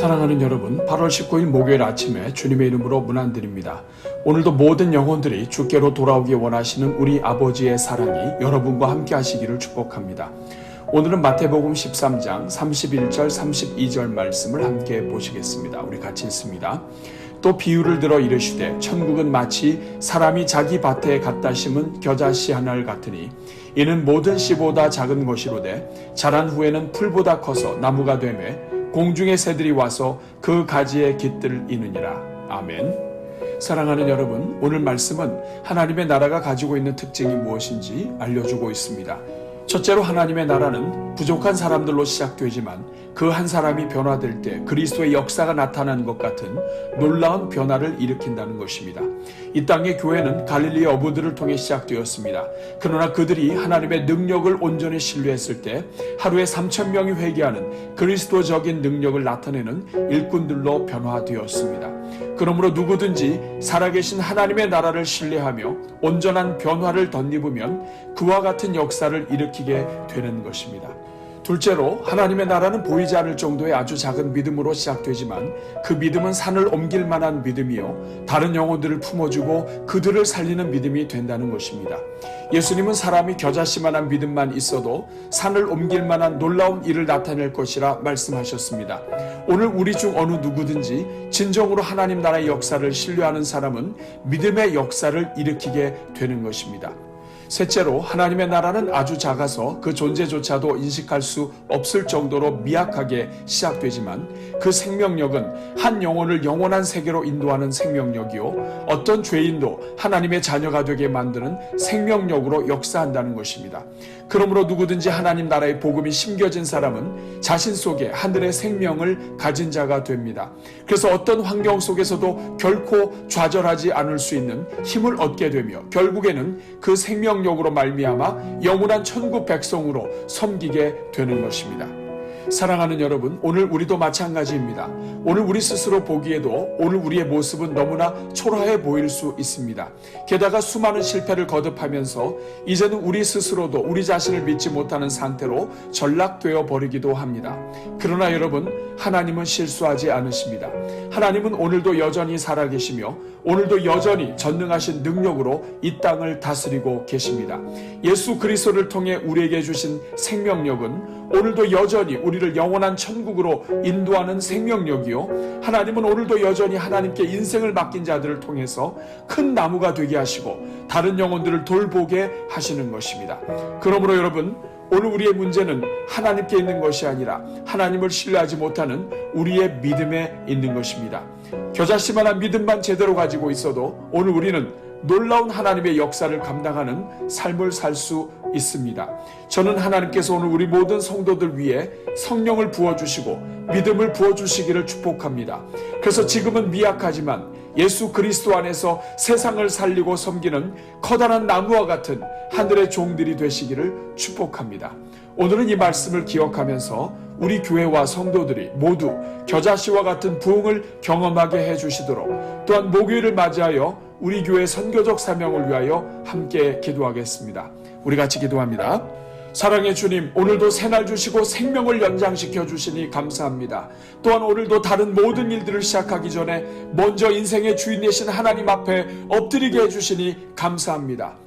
사랑하는 여러분, 8월 19일 목요일 아침에 주님의 이름으로 문안드립니다. 오늘도 모든 영혼들이 주께로 돌아오기 원하시는 우리 아버지의 사랑이 여러분과 함께 하시기를 축복합니다. 오늘은 마태복음 13장 31절 32절 말씀을 함께 보시겠습니다. 우리 같이 읽습니다. 또 비유를 들어 이르시되 천국은 마치 사람이 자기 밭에 갖다 심은 겨자씨 하나를 같으니 이는 모든 씨보다 작은 것이로되 자란 후에는 풀보다 커서 나무가 되매 공중의 새들이 와서 그 가지에 깃들을 이느니라. 아멘. 사랑하는 여러분, 오늘 말씀은 하나님의 나라가 가지고 있는 특징이 무엇인지 알려주고 있습니다. 첫째로 하나님의 나라는 부족한 사람들로 시작되지만 그 한 사람이 변화될 때 그리스도의 역사가 나타나는 것 같은 놀라운 변화를 일으킨다는 것입니다. 이 땅의 교회는 갈릴리 어부들을 통해 시작되었습니다. 그러나 그들이 하나님의 능력을 온전히 신뢰했을 때 하루에 3,000명이 회개하는 그리스도적인 능력을 나타내는 일꾼들로 변화되었습니다. 그러므로 누구든지 살아계신 하나님의 나라를 신뢰하며 온전한 변화를 덧입으면 그와 같은 역사를 일으키게 되는 것입니다. 둘째로 하나님의 나라는 보이지 않을 정도의 아주 작은 믿음으로 시작되지만 그 믿음은 산을 옮길 만한 믿음이요 다른 영혼들을 품어주고 그들을 살리는 믿음이 된다는 것입니다. 예수님은 사람이 겨자씨만한 믿음만 있어도 산을 옮길 만한 놀라운 일을 나타낼 것이라 말씀하셨습니다. 오늘 우리 중 어느 누구든지 진정으로 하나님 나라의 역사를 신뢰하는 사람은 믿음의 역사를 일으키게 되는 것입니다. 셋째로 하나님의 나라는 아주 작아서 그 존재조차도 인식할 수 없을 정도로 미약하게 시작되지만 그 생명력은 한 영혼을 영원한 세계로 인도하는 생명력이요 어떤 죄인도 하나님의 자녀가 되게 만드는 생명력으로 역사한다는 것입니다. 그러므로 누구든지 하나님 나라의 복음이 심겨진 사람은 자신 속에 하늘의 생명을 가진 자가 됩니다. 그래서 어떤 환경 속에서도 결코 좌절하지 않을 수 있는 힘을 얻게 되며 결국에는 그 생명력으로 말미암아 영원한 천국 백성으로 섬기게 되는 것입니다. 사랑하는 여러분, 오늘 우리도 마찬가지입니다. 오늘 우리 스스로 보기에도 오늘 우리의 모습은 너무나 초라해 보일 수 있습니다. 게다가 수많은 실패를 거듭하면서 이제는 우리 스스로도 우리 자신을 믿지 못하는 상태로 전락되어 버리기도 합니다. 그러나 여러분, 하나님은 실수하지 않으십니다. 하나님은 오늘도 여전히 살아계시며 오늘도 여전히 전능하신 능력으로 이 땅을 다스리고 계십니다. 예수 그리스도를 통해 우리에게 주신 생명력은 오늘도 여전히 우리를 영원한 천국으로 인도하는 생명력이요 하나님은 오늘도 여전히 하나님께 인생을 맡긴 자들을 통해서 큰 나무가 되게 하시고 다른 영혼들을 돌보게 하시는 것입니다. 그러므로 여러분, 오늘 우리의 문제는 하나님께 있는 것이 아니라 하나님을 신뢰하지 못하는 우리의 믿음에 있는 것입니다. 겨자씨만한 믿음만 제대로 가지고 있어도 오늘 우리는 놀라운 하나님의 역사를 감당하는 삶을 살 수 있습니다. 저는 하나님께서 오늘 우리 모든 성도들 위해 성령을 부어주시고 믿음을 부어주시기를 축복합니다. 그래서 지금은 미약하지만 예수 그리스도 안에서 세상을 살리고 섬기는 커다란 나무와 같은 하늘의 종들이 되시기를 축복합니다. 오늘은 이 말씀을 기억하면서 우리 교회와 성도들이 모두 겨자씨와 같은 부흥을 경험하게 해주시도록 또한 목요일을 맞이하여 우리 교회 선교적 사명을 위하여 함께 기도하겠습니다. 우리 같이 기도합니다. 사랑의 주님, 오늘도 새날 주시고 생명을 연장시켜 주시니 감사합니다. 또한 오늘도 다른 모든 일들을 시작하기 전에 먼저 인생의 주인 되신 하나님 앞에 엎드리게 해주시니 감사합니다.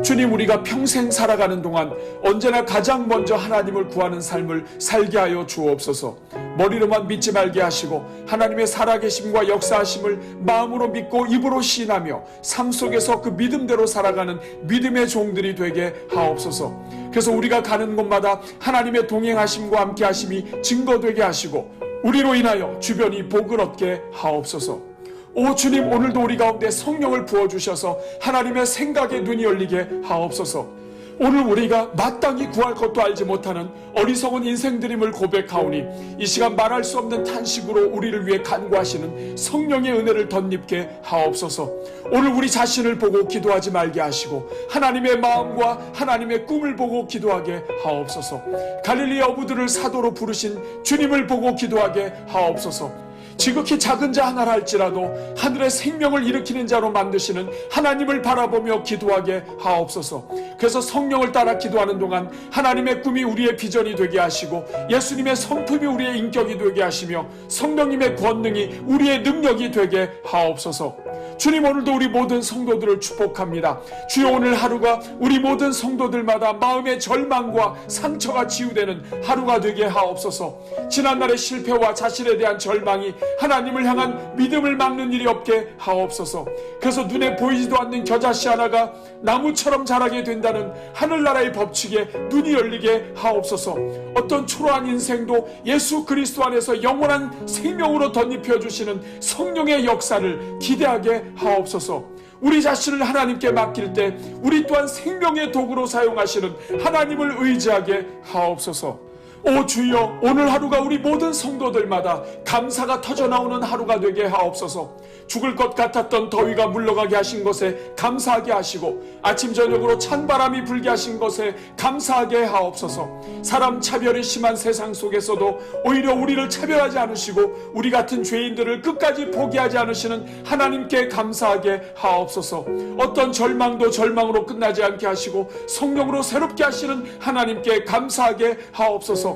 주님, 우리가 평생 살아가는 동안 언제나 가장 먼저 하나님을 구하는 삶을 살게 하여 주옵소서. 머리로만 믿지 말게 하시고 하나님의 살아계심과 역사하심을 마음으로 믿고 입으로 시인하며 삶 속에서 그 믿음대로 살아가는 믿음의 종들이 되게 하옵소서. 그래서 우리가 가는 곳마다 하나님의 동행하심과 함께하심이 증거되게 하시고 우리로 인하여 주변이 복을 얻게 하옵소서. 오 주님, 오늘도 우리 가운데 성령을 부어주셔서 하나님의 생각에 눈이 열리게 하옵소서. 오늘 우리가 마땅히 구할 것도 알지 못하는 어리석은 인생들임을 고백하오니 이 시간 말할 수 없는 탄식으로 우리를 위해 간구하시는 성령의 은혜를 덧입게 하옵소서. 오늘 우리 자신을 보고 기도하지 말게 하시고 하나님의 마음과 하나님의 꿈을 보고 기도하게 하옵소서. 갈릴리 어부들을 사도로 부르신 주님을 보고 기도하게 하옵소서. 지극히 작은 자 하나라 할지라도 하늘의 생명을 일으키는 자로 만드시는 하나님을 바라보며 기도하게 하옵소서. 그래서 성령을 따라 기도하는 동안 하나님의 꿈이 우리의 비전이 되게 하시고 예수님의 성품이 우리의 인격이 되게 하시며 성령님의 권능이 우리의 능력이 되게 하옵소서. 주님, 오늘도 우리 모든 성도들을 축복합니다. 주여, 오늘 하루가 우리 모든 성도들마다 마음의 절망과 상처가 치유되는 하루가 되게 하옵소서. 지난날의 실패와 자신에 대한 절망이 하나님을 향한 믿음을 막는 일이 없게 하옵소서. 그래서 눈에 보이지도 않는 겨자씨 하나가 나무처럼 자라게 된다는 하늘나라의 법칙에 눈이 열리게 하옵소서. 어떤 초라한 인생도 예수 그리스도 안에서 영원한 생명으로 덧입혀 주시는 성령의 역사를 기대하게 하옵소서. 우리 자신을 하나님께 맡길 때 우리 또한 생명의 도구로 사용하시는 하나님을 의지하게 하옵소서. 오 주여, 오늘 하루가 우리 모든 성도들마다 감사가 터져나오는 하루가 되게 하옵소서. 죽을 것 같았던 더위가 물러가게 하신 것에 감사하게 하시고 아침 저녁으로 찬바람이 불게 하신 것에 감사하게 하옵소서. 사람 차별이 심한 세상 속에서도 오히려 우리를 차별하지 않으시고 우리 같은 죄인들을 끝까지 포기하지 않으시는 하나님께 감사하게 하옵소서. 어떤 절망도 절망으로 끝나지 않게 하시고 성령으로 새롭게 하시는 하나님께 감사하게 하옵소서.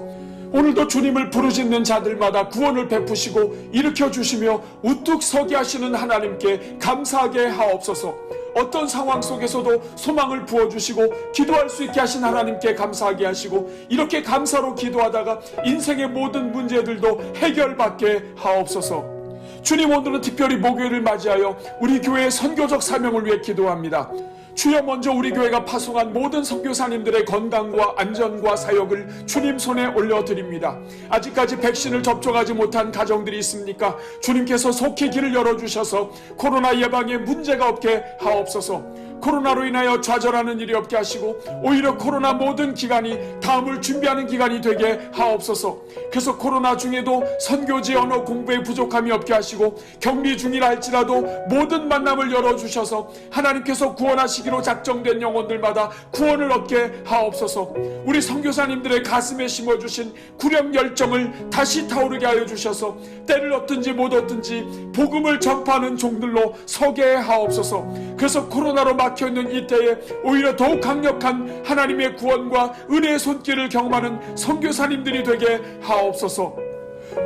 오늘도 주님을 부르짖는 자들마다 구원을 베푸시고 일으켜 주시며 우뚝 서게 하시는 하나님께 감사하게 하옵소서. 어떤 상황 속에서도 소망을 부어주시고 기도할 수 있게 하신 하나님께 감사하게 하시고 이렇게 감사로 기도하다가 인생의 모든 문제들도 해결받게 하옵소서. 주님, 오늘은 특별히 목요일을 맞이하여 우리 교회의 선교적 사명을 위해 기도합니다. 주여, 먼저 우리 교회가 파송한 모든 선교사님들의 건강과 안전과 사역을 주님 손에 올려드립니다. 아직까지 백신을 접종하지 못한 가정들이 있습니까? 주님께서 속히 길을 열어주셔서 코로나 예방에 문제가 없게 하옵소서. 코로나로 인하여 좌절하는 일이 없게 하시고 오히려 코로나 모든 기간이 다음을 준비하는 기간이 되게 하옵소서. 그래서 코로나 중에도 선교지 언어 공부에 부족함이 없게 하시고 격리 중이라 할지라도 모든 만남을 열어주셔서 하나님께서 구원하시기로 작정된 영혼들마다 구원을 얻게 하옵소서. 우리 선교사님들의 가슴에 심어주신 구령 열정을 다시 타오르게 하여 주셔서 때를 얻든지 못 얻든지 복음을 전파하는 종들로 서게 하옵소서. 그래서 코로나로 막혀있는 이때에 오히려 더욱 강력한 하나님의 구원과 은혜의 손길을 경험하는 선교사님들이 되게 하옵소서.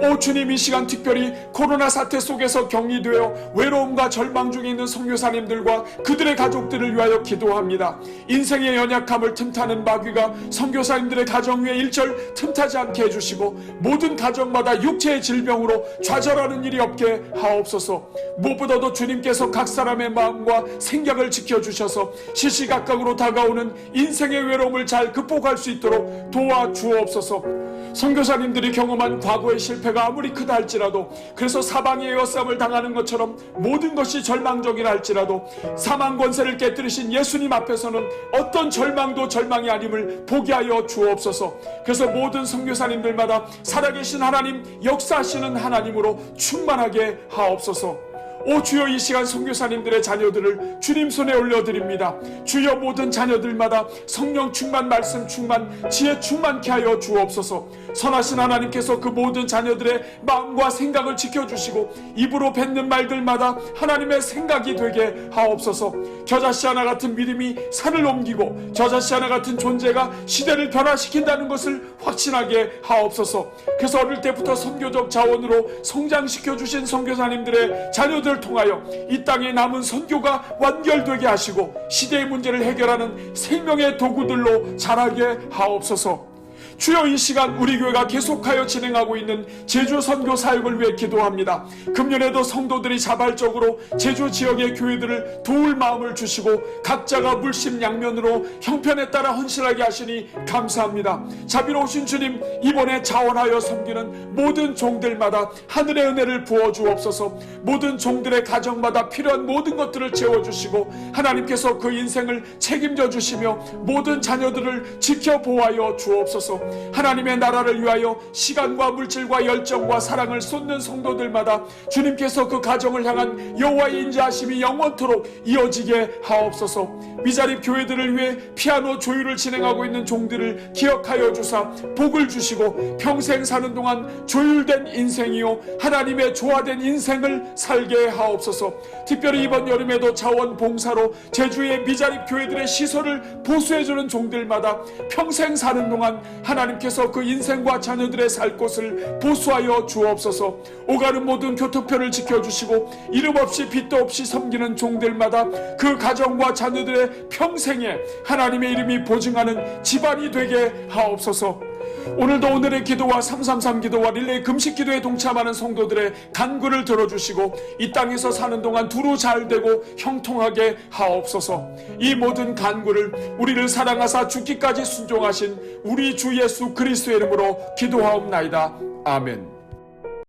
오 주님, 이 시간 특별히 코로나 사태 속에서 격리되어 외로움과 절망 중에 있는 선교사님들과 그들의 가족들을 위하여 기도합니다. 인생의 연약함을 틈타는 마귀가 선교사님들의 가정 위에 일절 틈타지 않게 해주시고 모든 가정마다 육체의 질병으로 좌절하는 일이 없게 하옵소서. 무엇보다도 주님께서 각 사람의 마음과 생각을 지켜주셔서 시시각각으로 다가오는 인생의 외로움을 잘 극복할 수 있도록 도와주옵소서. 선교사님들이 경험한 과거의 실패가 아무리 크다 할지라도, 그래서 사방에 에워싸움을 당하는 것처럼 모든 것이 절망적이라 할지라도 사망 권세를 깨뜨리신 예수님 앞에서는 어떤 절망도 절망이 아님을 보게 하여 주옵소서. 그래서 모든 선교사님들마다 살아계신 하나님, 역사하시는 하나님으로 충만하게 하옵소서. 오 주여, 이 시간 선교사님들의 자녀들을 주님 손에 올려드립니다. 주여, 모든 자녀들마다 성령 충만, 말씀 충만, 지혜 충만케 하여 주옵소서. 선하신 하나님께서 그 모든 자녀들의 마음과 생각을 지켜주시고 입으로 뱉는 말들마다 하나님의 생각이 되게 하옵소서. 겨자씨 하나 같은 믿음이 산을 옮기고 겨자씨 하나 같은 존재가 시대를 변화시킨다는 것을 확신하게 하옵소서. 그래서 어릴 때부터 선교적 자원으로 성장시켜주신 선교사님들의 자녀들 통하여 이 땅에 남은 선교가 완결되게 하시고 시대의 문제를 해결하는 생명의 도구들로 자라게 하옵소서. 주여, 이 시간 우리 교회가 계속하여 진행하고 있는 제주 선교 사역을 위해 기도합니다. 금년에도 성도들이 자발적으로 제주 지역의 교회들을 도울 마음을 주시고 각자가 물심양면으로 형편에 따라 헌신하게 하시니 감사합니다. 자비로우신 주님, 이번에 자원하여 섬기는 모든 종들마다 하늘의 은혜를 부어주옵소서. 모든 종들의 가정마다 필요한 모든 것들을 채워주시고 하나님께서 그 인생을 책임져 주시며 모든 자녀들을 지켜보호하여 주옵소서. 하나님의 나라를 위하여 시간과 물질과 열정과 사랑을 쏟는 성도들마다 주님께서 그 가정을 향한 여호와의 인자하심이 영원토록 이어지게 하옵소서. 미자립 교회들을 위해 피아노 조율을 진행하고 있는 종들을 기억하여 주사 복을 주시고 평생 사는 동안 조율된 인생이요 하나님의 조화된 인생을 살게 하옵소서. 특별히 이번 여름에도 자원봉사로 제주의 미자립 교회들의 시설을 보수해주는 종들마다 평생 사는 동안 하나님께서 그 인생과 자녀들의 살 곳을 보수하여 주옵소서. 오가는 모든 교통편을 지켜주시고 이름 없이 빚도 없이 섬기는 종들마다 그 가정과 자녀들의 평생에 하나님의 이름이 보증하는 집안이 되게 하옵소서. 오늘도 오늘의 기도와 333 기도와 릴레이 금식 기도에 동참하는 성도들의 간구를 들어주시고 이 땅에서 사는 동안 두루 잘 되고 형통하게 하옵소서. 이 모든 간구를 우리를 사랑하사 죽기까지 순종하신 우리 주 예수 그리스도의 이름으로 기도하옵나이다. 아멘.